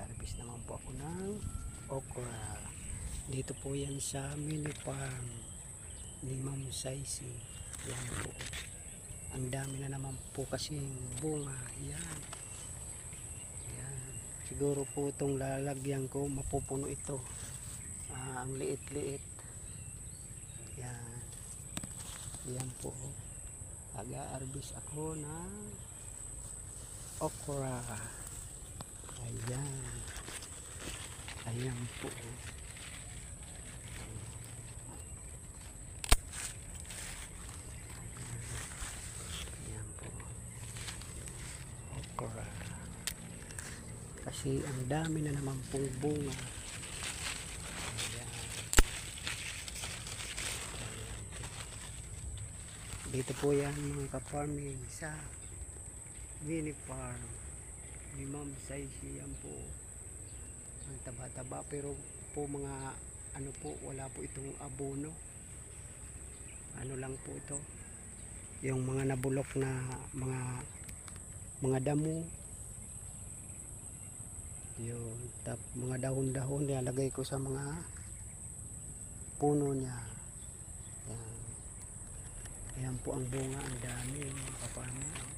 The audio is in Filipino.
Nag-harvest naman po ako ng okra. Dito po yan sa mini farm ni Ma'am Saisi. Yan po. Ang dami na naman po kasing bunga. Yan. Yan. Siguro po itong lalagyan ko mapupuno ito. Ang liit-liit. Yan. Yan po. Nag-harvest ako ng okra. Ayan. Ayan po. Ayan po. Okra. Kasi ang dami na naman pong bunga. Ayan. Dito po yan mga ka-farming sa mini farm ni Ma'am Saisi. Yan po. Ang taba-taba pero po mga ano po, wala po itong abono. Ano lang po ito, yung mga nabulok na mga damo, yun, mga dahon-dahon nilalagay ko sa mga puno niya. Yan. Yan po ang bunga, ang dami mga kapamilya.